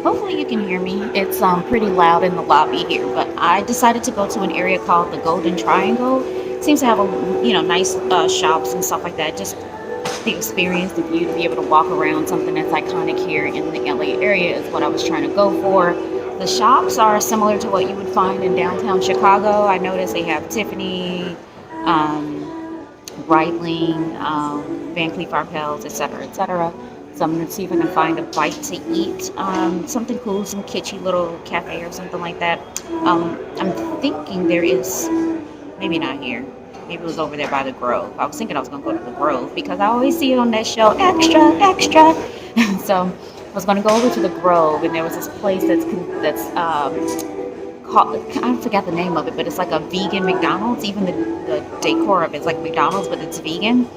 Hopefully you can hear me. It's pretty loud in the lobby here, but I decided to go to an area called the Golden Triangle. Seems to have nice shops and stuff like that. Just the experience, the view, to be able to walk around something that's iconic here in the LA area is what I was trying to go for. The shops are similar to what you would find in downtown Chicago. I noticed they have Tiffany, Breitling, Van Cleef Arpels, etc., etc. So I'm gonna see if I can find a bite to eat, something cool, some kitschy little cafe or something like that. I'm thinking there is, maybe not here. Maybe it was over there by the Grove. I was thinking I was gonna go to the Grove because I always see it on that show, extra, extra. So I was gonna go over to the Grove, and there was this place that's called, I forgot the name of it, but it's like a vegan McDonald's. Even the decor of it's like McDonald's, but it's vegan.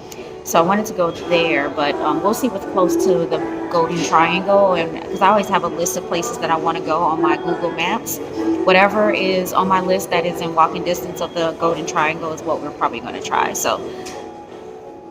So I wanted to go there, but we'll see what's close to the Golden Triangle, and because I always have a list of places that I want to go on my Google Maps. Whatever is on my list that is in walking distance of the Golden Triangle is what we're probably going to try. So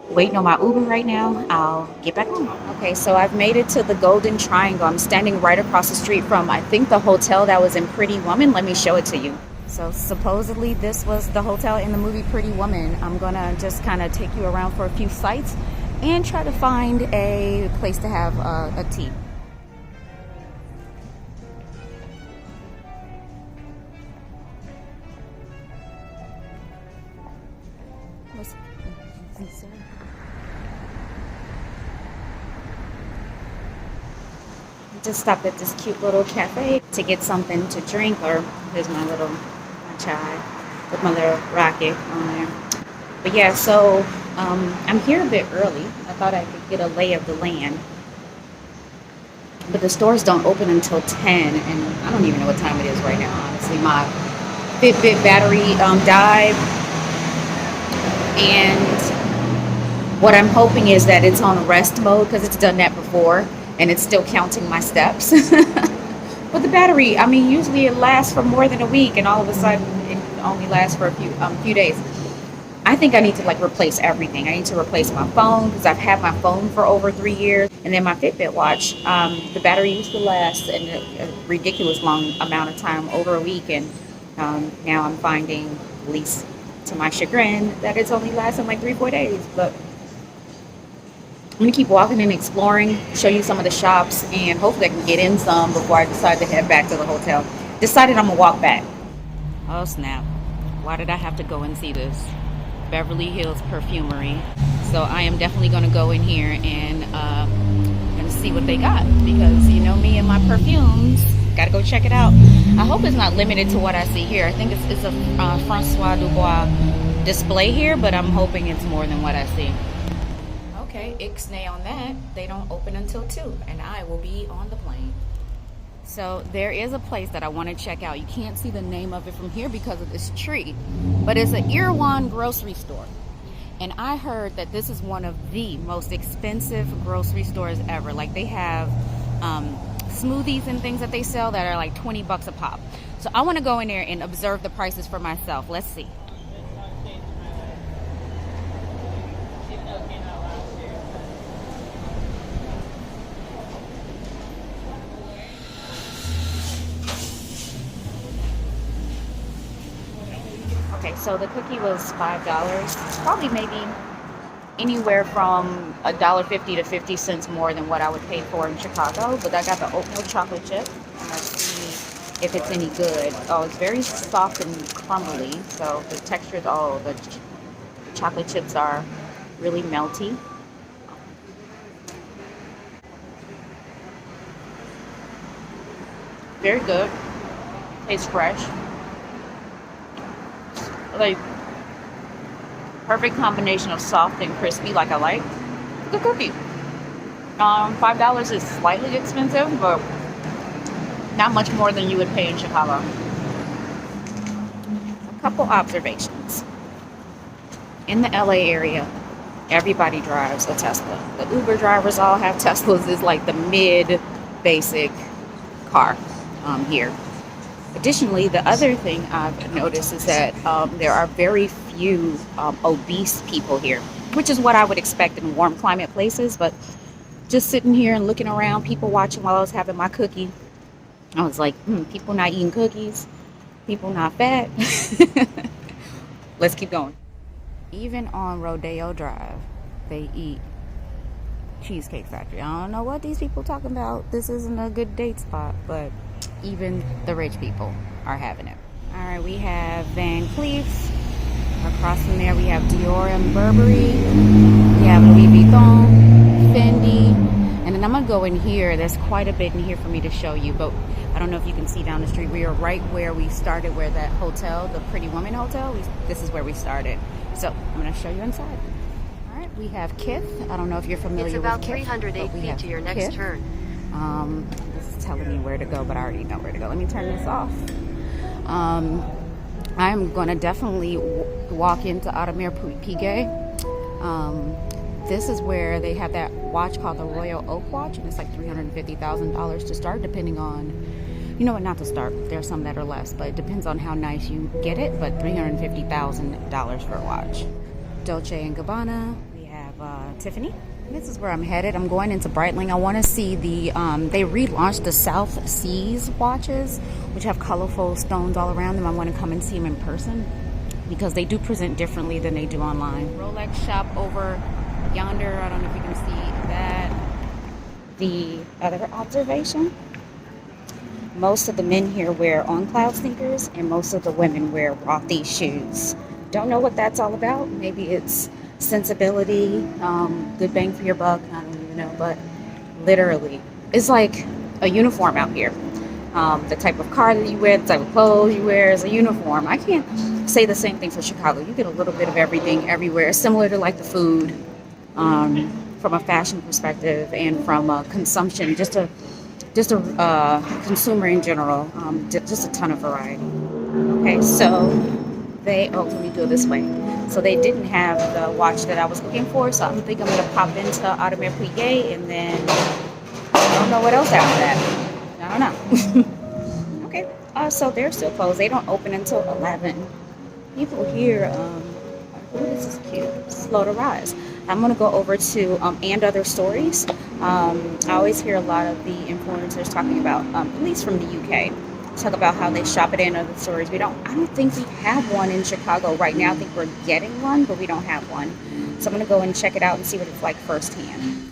waiting on my Uber right now. I'll get back on. Okay, so I've made it to the Golden Triangle. I'm standing right across the street from, I think, the hotel that was in Pretty Woman. Let me show it to you. So supposedly this was the hotel in the movie Pretty Woman. I'm gonna just kind of take you around for a few sites and try to find a place to have a tea. Just stopped at this cute little cafe to get something to drink, or here's my little chai with my little rocket on there. But yeah, so I'm here a bit early. I thought I could get a lay of the land, but the stores don't open until 10, and I don't even know what time it is right now. Honestly, my Fitbit battery died, and what I'm hoping is that it's on rest mode because it's done that before and it's still counting my steps. But the battery, I mean, usually it lasts for more than a week, and all of a sudden it only lasts for a few days. I think I need to like replace everything. I need to replace my phone because I've had my phone for over 3 years, and then my Fitbit watch. The battery used to last a ridiculous long amount of time, over a week, and now I'm finding, at least to my chagrin, that it's only lasting like 3-4 days. But I'm gonna keep walking and exploring, show you some of the shops, and hopefully I can get in some before I decide to head back to the hotel. Decided I'm gonna walk back. Oh snap. Why did I have to go and see this? Beverly Hills Perfumery. So I am definitely gonna go in here and see what they got, because you know me and my perfumes. Gotta go check it out. I hope it's not limited to what I see here. I think it's a Francois Dubois display here, but I'm hoping it's more than what I see. Okay, ixnay on that. They don't open until 2, and I will be on the plane. So there is a place that I want to check out. You can't see the name of it from here because of this tree, but it's an Irwan grocery store. And I heard that this is one of the most expensive grocery stores ever. Like, they have smoothies and things that they sell that are like 20 bucks a pop. So I want to go in there and observe the prices for myself. Let's see. Okay, so the cookie was $5. Probably maybe anywhere from $1.50 to 50 cents more than what I would pay for in Chicago. But I got the oatmeal chocolate chip. And let's see if it's any good. Oh, it's very soft and crumbly. So the texture, the chocolate chips are really melty. Very good. Tastes fresh. Like, perfect combination of soft and crispy, like I like. Good cookie. $5 is slightly expensive, but not much more than you would pay in Chicago. A couple observations. In the LA area, everybody drives a Tesla. The Uber drivers all have Teslas. Is like the mid basic car here. Additionally, the other thing I've noticed is that there are very few obese people here, which is what I would expect in warm climate places. But just sitting here and looking around, people watching while I was having my cookie, I was like, people not eating cookies, people not fat. Let's keep going. Even on Rodeo Drive, they eat Cheesecake Factory. I don't know what these people talking about. This isn't a good date spot, but even the rich people are having it. All right, we have Van Cleef's. Across from there, we have Dior and Burberry. We have Louis Vuitton, Fendi, and then I'm gonna go in here. There's quite a bit in here for me to show you, but I don't know if you can see down the street. We are right where we started, where that hotel, the Pretty Woman Hotel. This is where we started. So I'm gonna show you inside. All right, we have Kith. I don't know if you're familiar with Kith. It's about 308 feet to your next turn. This is telling me where to go, but I already know where to go. Let me turn this off. I'm going to definitely walk into Audemars Piguet. This is where they have that watch called the Royal Oak watch, and it's like $350,000 to start, depending on, you know what, not to start. There are some that are less, but it depends on how nice you get it, but $350,000 for a watch. Dolce & Gabbana. We have Tiffany. This is where I'm headed. I'm going into Breitling. I want to see the, they relaunched the South Seas watches, which have colorful stones all around them. I want to come and see them in person because they do present differently than they do online. Rolex shop over yonder. I don't know if you can see that. The other observation, most of the men here wear on-cloud sneakers and most of the women wear Rothy shoes. Don't know what that's all about. Maybe it's sensibility, good bang for your buck, I don't even know, but literally it's like a uniform out here. The type of car that you wear, the type of clothes you wear is a uniform. I can't say the same thing for Chicago. You get a little bit of everything everywhere, similar to like the food, from a fashion perspective and from a consumption, just a consumer in general, just a ton of variety. Okay, so let me do it this way. So they didn't have the watch that I was looking for, so I think I'm going to pop into Audemars Piguet, and then I don't know what else after that. I don't know. Okay, so they're still closed. They don't open until 11. People here, this is cute, slow to rise. I'm going to go over to And Other Stories. I always hear a lot of the influencers talking about, at least from the UK, talk about how they shop at And Other Stories. I don't think we have one in Chicago right now. I think we're getting one, but we don't have one. So I'm going to go and check it out and see what it's like firsthand.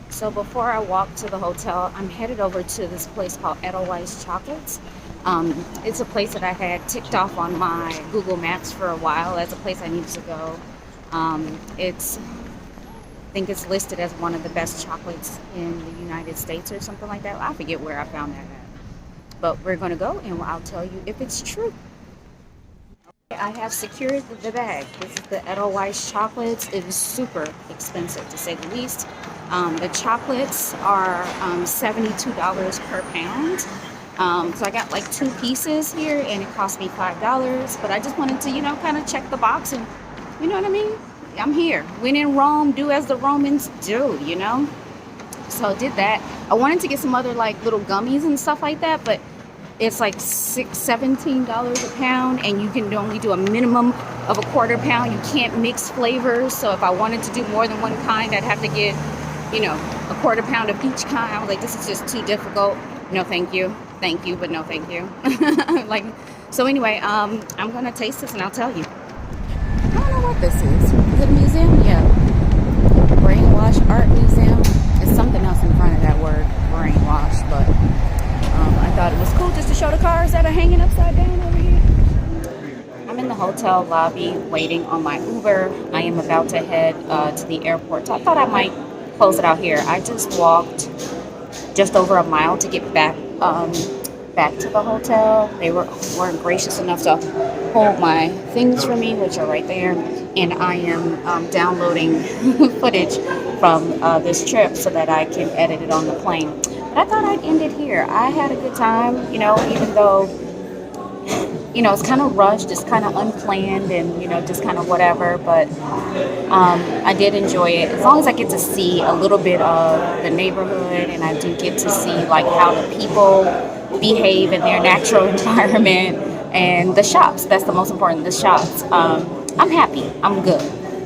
So before I walk to the hotel, I'm headed over to this place called Edelweiss Chocolates. It's a place that I had ticked off on my Google Maps for a while as a place I needed to go. I think it's listed as one of the best chocolates in the United States or something like that. I forget where I found that at. But we're going to go and I'll tell you if it's true. I have secured the bag. This is the Edelweiss chocolates. It is super expensive, to say the least. The chocolates are $72 per pound. So I got like 2 pieces here, and it cost me $5. But I just wanted to, kind of check the box, and you know what I mean? I'm here. When in Rome, do as the Romans do, So I did that. I wanted to get some other like little gummies and stuff like that, but it's like $17 a pound, and you can only do a minimum of a quarter pound. You can't mix flavors. So if I wanted to do more than one kind, I'd have to get, a quarter pound of each kind. I was like, this is just too difficult. No, thank you. Thank you, but no, thank you. So anyway, I'm going to taste this and I'll tell you. I don't know what this is. Is it a museum? Yeah. Brainwash Art Museum. It's something else in front of that word, brainwash, but I thought it was cool just to show the cars that are hanging upside down over here. I'm in the hotel lobby waiting on my Uber. I am about to head to the airport. So I thought I might close it out here. I just walked just over a mile to get back to the hotel. They weren't gracious enough to hold my things for me, which are right there. And I am downloading footage from this trip so that I can edit it on the plane. But I thought I'd end it here. I had a good time, even though it's kind of rushed, it's kind of unplanned, and just kind of whatever. But I did enjoy it as long as I get to see a little bit of the neighborhood, and I do get to see like how the people behave in their natural environment, and the shops. That's the most important. The shops. I'm happy. I'm good.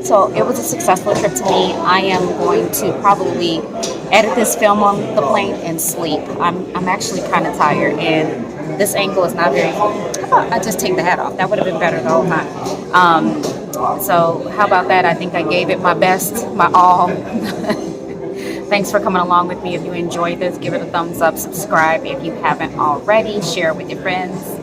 So it was a successful trip to me. I am going to probably edit this film on the plane and sleep. I'm actually kind of tired, and this angle is not very. How about I just take the hat off? That would have been better the whole time. So how about that? I think I gave it my best, my all. Thanks for coming along with me. If you enjoyed this, give it a thumbs up, subscribe if you haven't already, share it with your friends.